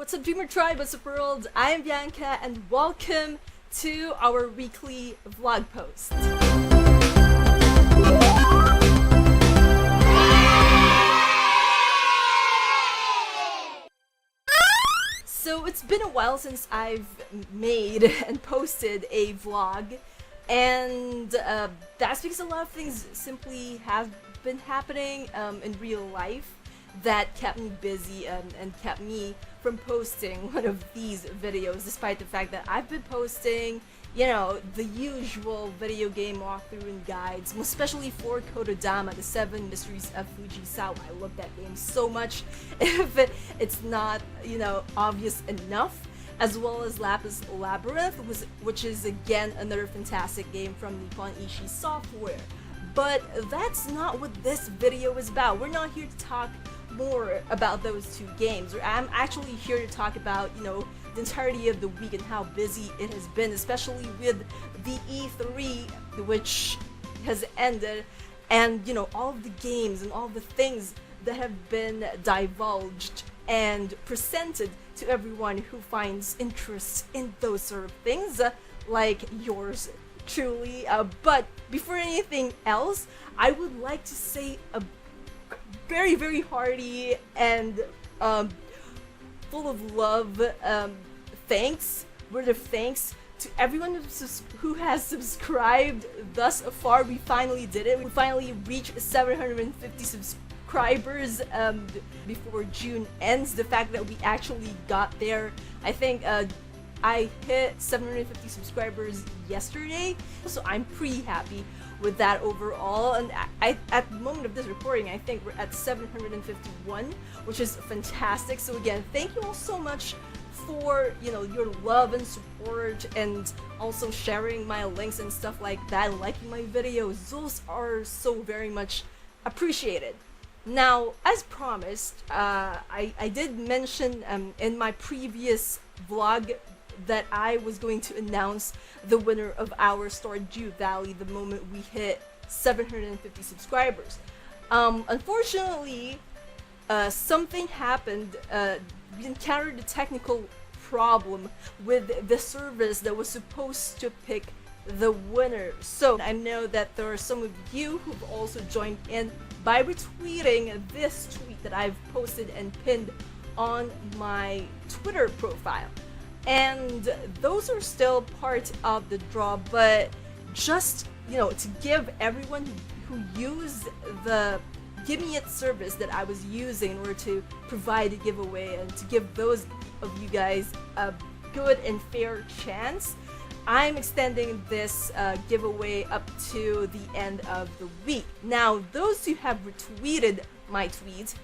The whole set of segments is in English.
What's up, Dreamer Tribe? What's up, world? I'm Bianca, and welcome to our weekly vlog post. So it's been a while since I've made and posted a vlog, and that's because a lot of things simply have been happening in real life that kept me busy and kept me from posting one of these videos, despite the fact that I've been posting, you know, the usual video game walkthrough and guides, especially for Kododama, the 7 Mysteries of Fujisawa. I love that game so much, if it's not, you know, obvious enough, as well as Lapis Labyrinth, which is again another fantastic game from Nippon Ichi Software. But that's not what this video is about. We're not here to talk more about those two games. I'm actually here to talk about, you know, the entirety of the week and how busy it has been, especially with the E3, which has ended, and, you know, all of the games and all of the things that have been divulged and presented to everyone who finds interest in those sort of things, like yours truly. But before anything else, I would like to say a very, very hearty and full of love word of thanks to everyone who has subscribed thus far. We finally did it. We finally reached 750 subscribers before June ends. The fact that we actually got there, I think I hit 750 subscribers yesterday, so I'm pretty happy with that overall. And at the moment of this recording, I think we're at 751, which is fantastic. So again, thank you all so much for, you know, your love and support, and also sharing my links and stuff like that, and liking my videos. Those are so very much appreciated. Now, as promised, I did mention in my previous vlog that I was going to announce the winner of our Stardew Valley the moment we hit 750 subscribers. Unfortunately, something happened. We encountered a technical problem with the service that was supposed to pick the winner. So I know that there are some of you who've also joined in by retweeting this tweet that I've posted and pinned on my Twitter profile. And those are still part of the draw, but just, you know, to give everyone who used the Give Me It service that I was using in order to provide a giveaway, and to give those of you guys a good and fair chance, I'm extending this giveaway up to the end of the week. Now, those who have retweeted my tweet,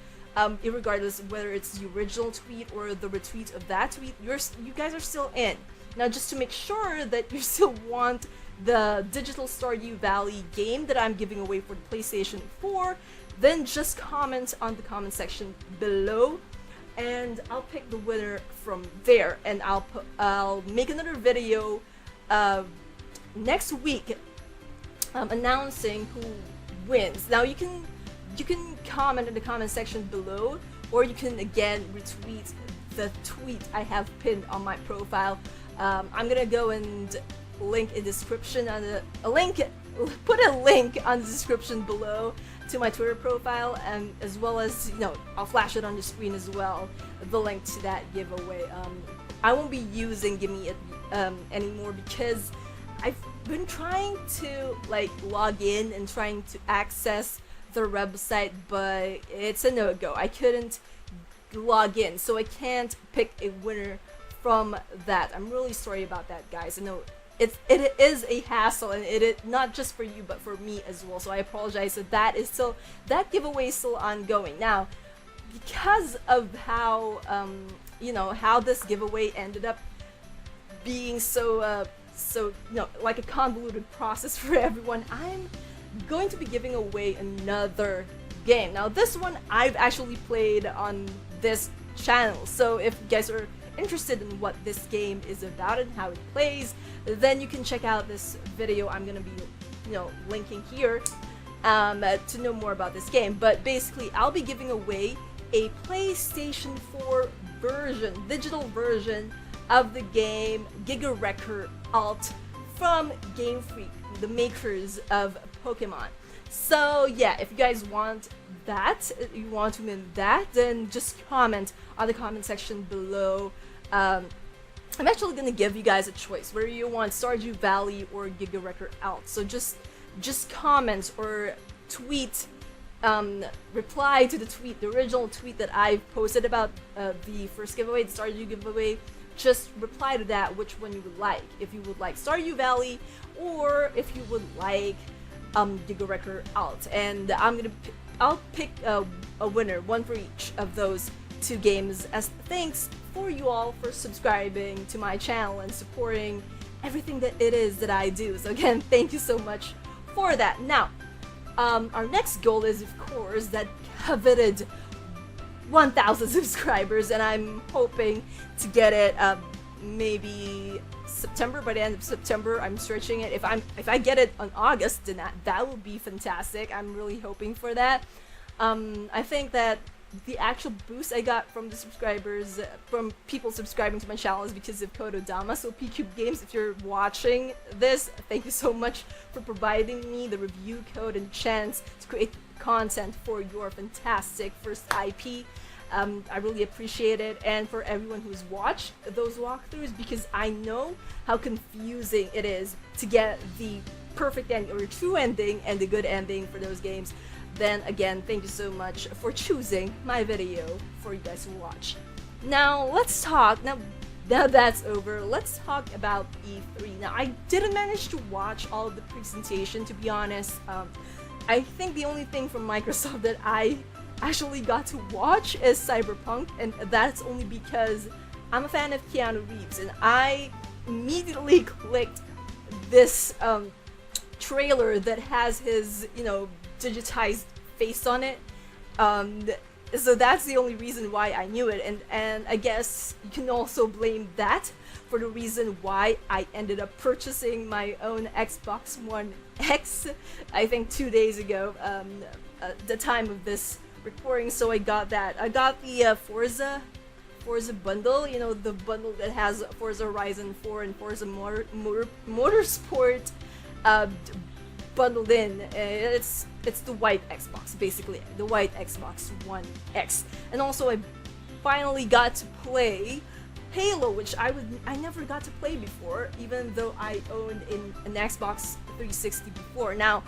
irregardless of whether it's the original tweet or the retweet of that tweet, you guys are still in. Now, just to make sure that you still want the digital Stardew Valley game that I'm giving away for the PlayStation 4, then just comment on the comment section below, and I'll pick the winner from there, and I'll make another video next week announcing who wins. Now, you can comment in the comment section below, or you can again retweet the tweet I have pinned on my profile. I'm gonna go and link in description put a link on the description below to my Twitter profile, and as well as, you know, I'll flash it on the screen as well, the link to that giveaway. I won't be using Give Me It anymore, because I've been trying to like log in and trying to access the website, but it's a no-go. I couldn't log in, so I can't pick a winner from that. I'm really sorry about that, guys. I know it is a hassle, and it is not just for you but for me as well, so I apologize. So that giveaway is still ongoing. Now, because of how you know, how this giveaway ended up being so you know, like a convoluted process for everyone, I'm going to be giving away another game. Now, this one I've actually played on this channel, so if you guys are interested in what this game is about and how it plays, then you can check out this video I'm gonna be, you know, linking here to know more about this game. But basically, I'll be giving away a PlayStation 4 digital version of the game Giga Wrecker Alt from Game Freak, the makers of Pokemon. So yeah, if you guys want that, you want to win that, then just comment on the comment section below. I'm actually gonna give you guys a choice whether you want Stardew Valley or Giga Wrecker Alt. So just comment or tweet, reply to the tweet, the original tweet that I posted about the first giveaway, the Stardew giveaway. Just reply to that which one you would like. If you would like Stardew Valley or if you would like Giga Wrecker Alt, and I'll pick a winner, one for each of those two games, as thanks for you all for subscribing to my channel and supporting everything that it is that I do. So again, thank you so much for that. Now, our next goal is, of course, that coveted 1,000 subscribers, and I'm hoping to get it maybe September. By the end of September, I'm searching it. If I get it on August, then that would be fantastic. I'm really hoping for that. I think that the actual boost I got from the subscribers, from people subscribing to my channel, is because of Kododama. So PCube Games, if you're watching this, thank you so much for providing me the review code and chance to create content for your fantastic first IP. I really appreciate it, and for everyone who's watched those walkthroughs, because I know how confusing it is to get the perfect ending or true ending and the good ending for those games. Then again, thank you so much for choosing my video for you guys to watch. Now let's talk, now that's over, let's talk about E3. Now I didn't manage to watch all of the presentation, to be honest. I think the only thing from Microsoft that I actually got to watch is Cyberpunk, and that's only because I'm a fan of Keanu Reeves, and I immediately clicked this trailer that has his, digitized face on it. So that's the only reason why I knew it, and I guess you can also blame that for the reason why I ended up purchasing my own Xbox One X, I think 2 days ago, the time of this recording. So I got that. I got the Forza bundle, the bundle that has Forza Horizon 4 and Forza Motorsport bundled in. It's the white Xbox, basically, the white Xbox One X. And also I finally got to play Halo, which I never got to play before, even though I owned an Xbox 360 before. Now,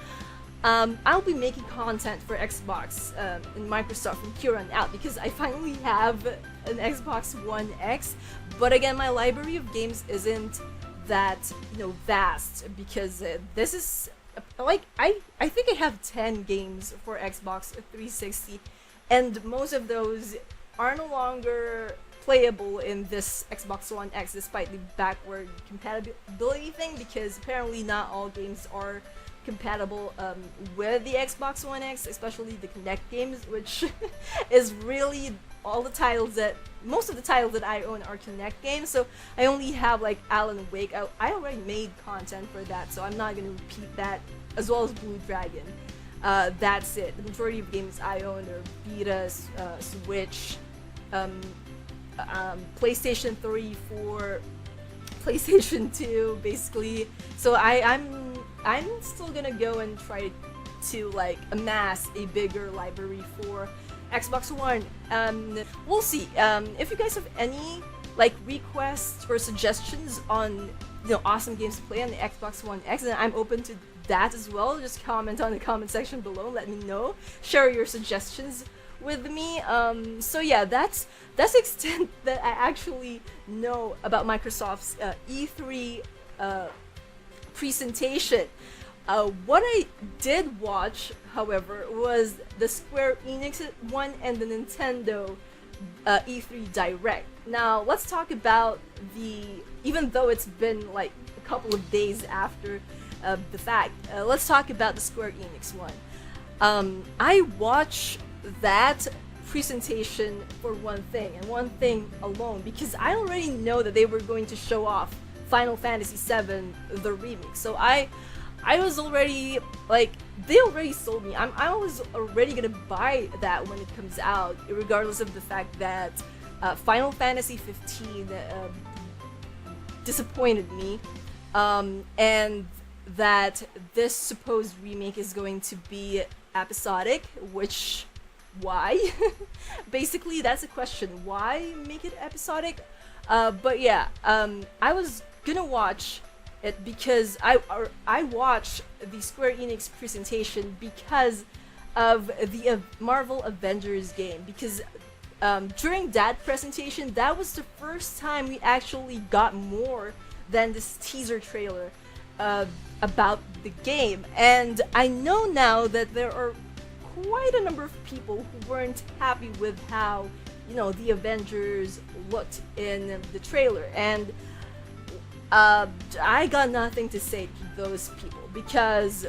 I'll be making content for Xbox and Microsoft from here on out, because I finally have an Xbox One X. But again, my library of games isn't that vast, because this is like I think I have 10 games for Xbox 360, and most of those are no longer playable in this Xbox One X, despite the backward compatibility thing, because apparently not all games are compatible with the Xbox One X, especially the Kinect games, which is really most of the titles that I own are Kinect games. So I only have like Alan Wake. I already made content for that, so I'm not going to repeat that, as well as Blue Dragon. That's it. The majority of games I own are Vita, Switch, PlayStation 3, 4, PlayStation 2, basically. So I'm still gonna go and try to like amass a bigger library for Xbox One. We'll see. If you guys have any like requests or suggestions on awesome games to play on the Xbox One X, then I'm open to that as well. Just comment on the comment section below. Let me know. Share your suggestions with me. So yeah, that's the extent that I actually know about Microsoft's E3 presentation. What I did watch, however, was the Square Enix one and the Nintendo E3 Direct. Now let's talk about even though it's been like a couple of days after the fact, let's talk about the Square Enix one. I watched that presentation for one thing, and one thing alone, because I already know that they were going to show off Final Fantasy VII, the remake. So I was already like, they already sold me. I was already gonna buy that when it comes out, regardless of the fact that Final Fantasy 15 disappointed me, and that this supposed remake is going to be episodic, which, why? Basically, that's the question. Why make it episodic? But yeah, I was gonna watch it because I watched the Square Enix presentation because of the Marvel Avengers game, because during that presentation, that was the first time we actually got more than this teaser trailer about the game. And I know now that there are quite a number of people who weren't happy with how, you know, the Avengers looked in the trailer, and I got nothing to say to those people, because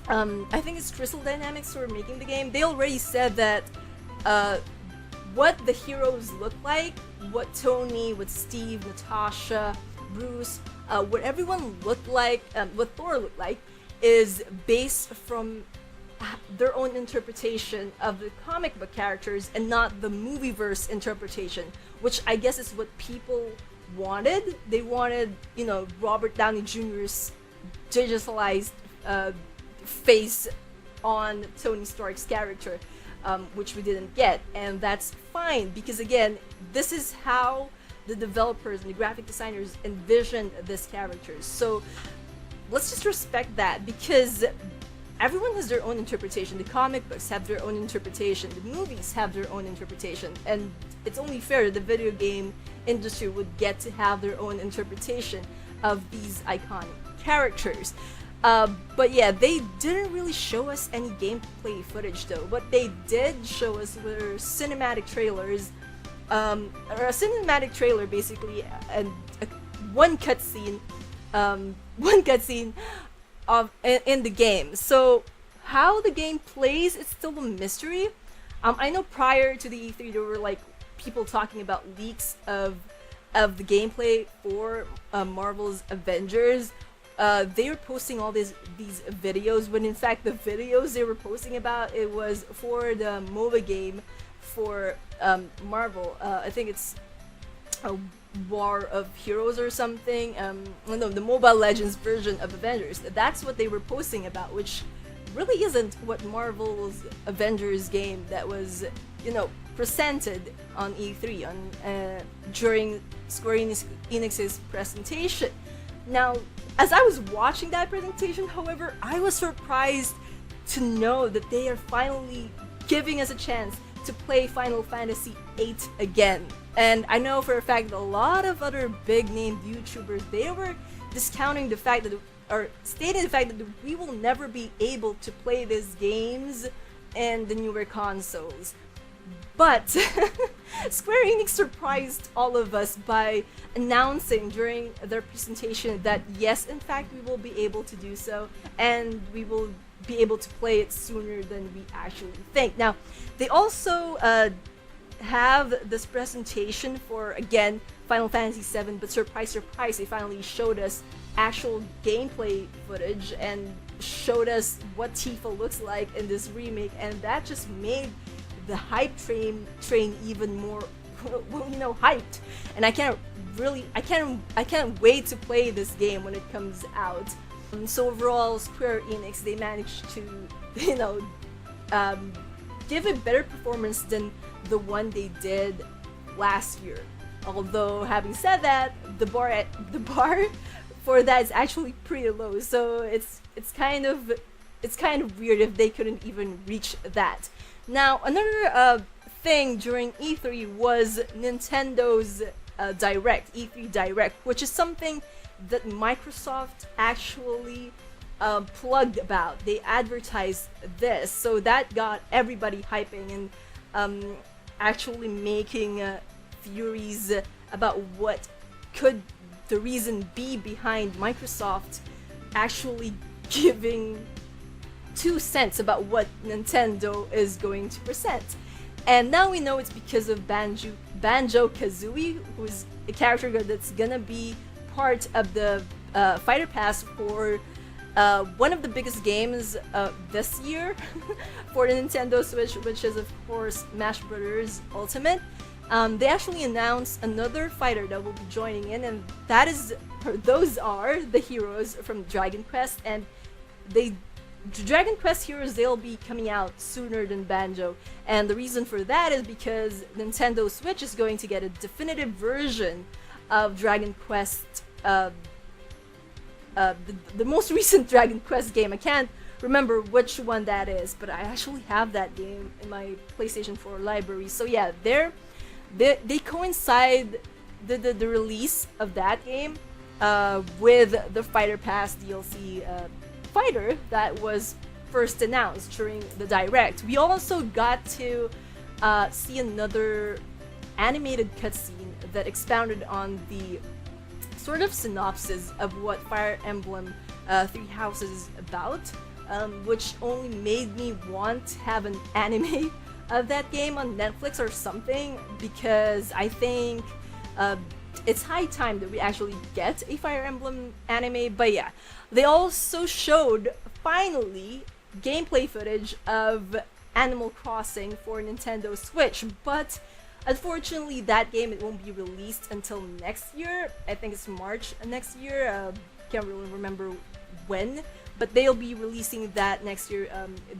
I think it's Crystal Dynamics who are making the game. They already said that what the heroes look like, what Tony, what Steve, Natasha, Bruce, what everyone looked like, what Thor looked like, is based from their own interpretation of the comic book characters and not the movieverse interpretation, which I guess is what people wanted. They wanted, you know, Robert Downey Jr.'s digitalized face on Tony Stark's character, which we didn't get, and that's fine, because again, this is how the developers and the graphic designers envisioned this character. So let's just respect that, because everyone has their own interpretation. The comic books have their own interpretation, the movies have their own interpretation, and it's only fair that the video game industry would get to have their own interpretation of these iconic characters. But yeah, they didn't really show us any gameplay footage though. What they did show us were cinematic trailers, or a cinematic trailer basically, and one cutscene of in the game. So how the game plays, it's still a mystery. I know prior to the E3 there were like people talking about leaks of the gameplay for Marvel's Avengers. They were posting all these videos, when in fact the videos they were posting about, it was for the MOBA game for Marvel. I think it's a War of Heroes or something. No, the Mobile Legends version of Avengers. That's what they were posting about, which really isn't what Marvel's Avengers game that was, you know, presented on E3 on during Square Enix's presentation. Now, as I was watching that presentation, however, I was surprised to know that they are finally giving us a chance to play Final Fantasy VIII again. And I know for a fact that a lot of other big-named YouTubers, they were discounting the fact that, or stating the fact that we will never be able to play these games in the newer consoles. But Square Enix surprised all of us by announcing during their presentation that yes, in fact, we will be able to do so, and we will be able to play it sooner than we actually think. Now, they also have this presentation for, again, Final Fantasy VII, but surprise, surprise, they finally showed us actual gameplay footage and showed us what Tifa looks like in this remake, and that just made the hype train even more, you know, hyped. And I can't wait to play this game when it comes out. So overall, Square Enix, they managed to, you know, give a better performance than the one they did last year. Although, having said that, the bar for that is actually pretty low. So it's kind of weird if they couldn't even reach that. Now, another thing during E3 was Nintendo's Direct, E3 Direct, which is something that Microsoft actually plugged about. They advertised this, so that got everybody hyping and actually making theories about what could the reason be behind Microsoft actually giving 2 cents about what Nintendo is going to present. And now we know it's because of Banjo-Kazooie, who's a character that's gonna be part of the Fighter Pass for one of the biggest games this year for the Nintendo Switch, which is of course Smash Bros. Ultimate. they actually announced another fighter that will be joining in, and those are the heroes from Dragon Quest, and the Dragon Quest heroes, they'll be coming out sooner than Banjo, and the reason for that is because Nintendo Switch is going to get a definitive version of Dragon Quest, the most recent Dragon Quest game. I can't remember which one that is, but I actually have that game in my PlayStation 4 library. So yeah, they coincide the release of that game with the Fighter Pass DLC fighter that was first announced during the Direct. We also got to see another animated cutscene that expounded on the sort of synopsis of what Fire Emblem Three Houses is about, which only made me want to have an anime of that game on Netflix or something, because I think it's high time that we actually get a Fire Emblem anime. But yeah, they also showed finally gameplay footage of Animal Crossing for Nintendo Switch, but unfortunately that game, it won't be released until next year. I think it's March next year. Can't really remember when, but they'll be releasing that next year.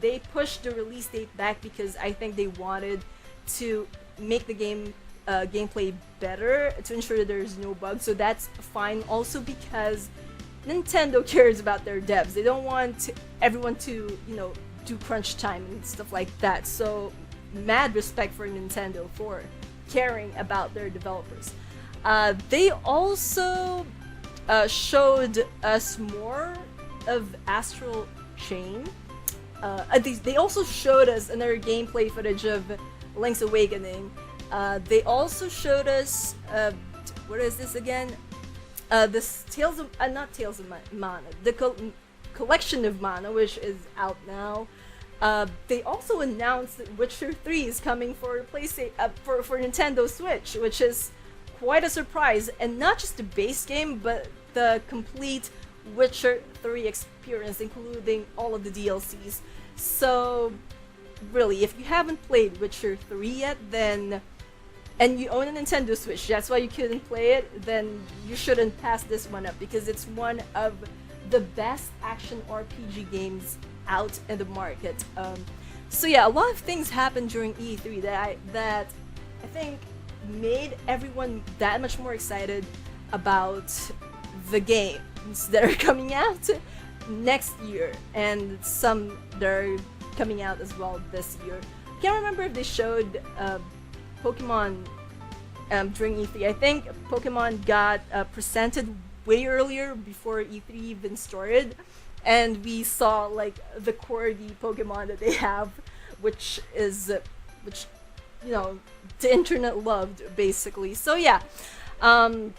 They pushed the release date back because I think they wanted to make the game gameplay better to ensure that there's no bugs. So that's fine. Also because Nintendo cares about their devs. They don't want everyone to, do crunch time and stuff like that. So mad respect for Nintendo for caring about their developers. They also showed us more of Astral Chain. They also showed us another gameplay footage of Link's Awakening. They also showed us what is this again? This not Tales of Mana, the collection of Mana, which is out now. They also announced that Witcher 3 is coming for for Nintendo Switch, which is quite a surprise, and not just the base game, but the complete Witcher 3 experience, including all of the DLCs. So really, if you haven't played Witcher 3 yet, and you own a Nintendo Switch, that's why you couldn't play it, then you shouldn't pass this one up, because it's one of the best action RPG games out in the market. So yeah, a lot of things happened during E3 that I think made everyone that much more excited about the games that are coming out next year, and some that are coming out as well this year. I can't remember if they showed Pokemon during E3. I think Pokemon got presented way earlier, before E3 even started, and we saw like the corgi Pokemon that they have, which the internet loved basically. So yeah, I'm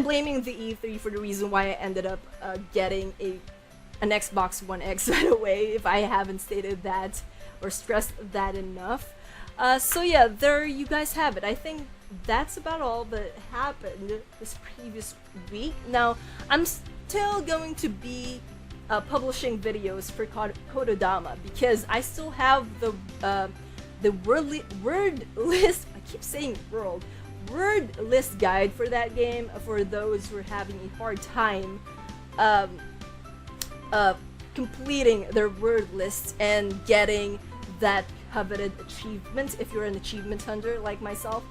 blaming the E3 for the reason why I ended up getting an Xbox One X, by the way, if I haven't stated that or stressed that enough. So yeah, there you guys have it. I think that's about all that happened this previous week. Now, I'm still going to be publishing videos for Kododama, because I still have the word list. I keep saying word list guide for that game for those who are having a hard time completing their word lists and getting that coveted achievement if you're an achievement hunter like myself,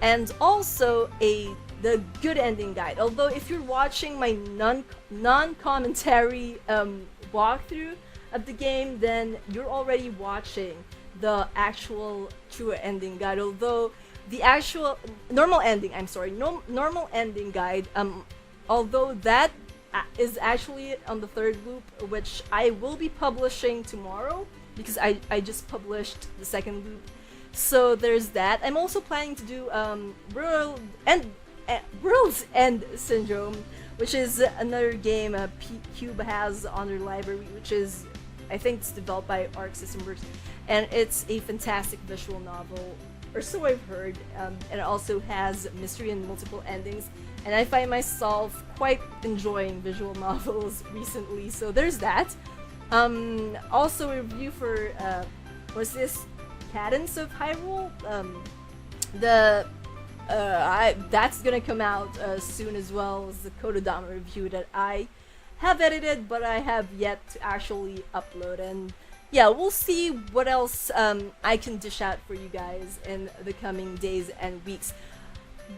and also the good ending guide. Although if you're watching my non-commentary walkthrough of the game, then you're already watching the actual true ending guide. Although the actual normal ending guide, although that is actually on the third loop, which I will be publishing tomorrow, because I just published the second loop. So there's that. I'm also planning to do World's End Syndrome, which is another game Cube has on their library, which is, I think it's developed by Arc System Works, and it's a fantastic visual novel, or so I've heard, and it also has mystery and multiple endings, and I find myself quite enjoying visual novels recently, so there's that. Also a review for, what's this? Cadence of Hyrule? that's gonna come out soon, as well as the Kododama review that I have edited, but I have yet to actually upload. And yeah, we'll see what else I can dish out for you guys in the coming days and weeks.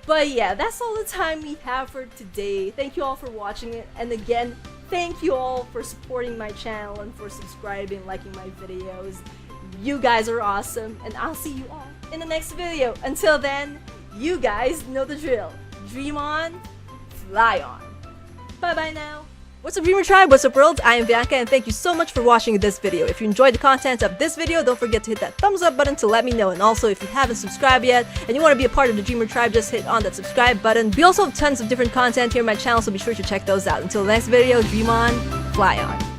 But yeah, that's all the time we have for today. Thank you all for watching it, and again, thank you all for supporting my channel and for subscribing, liking my videos. You guys are awesome, and I'll see you all in the next video. Until then, you guys know the drill. Dream on, fly on. Bye bye now. What's up, Dreamer Tribe? What's up, world? I am Bianca, and thank you so much for watching this video. If you enjoyed the content of this video, don't forget to hit that thumbs up button to let me know. And also, if you haven't subscribed yet and you want to be a part of the Dreamer Tribe, just hit on that subscribe button. We also have tons of different content here on my channel, so be sure to check those out. Until the next video, dream on, fly on.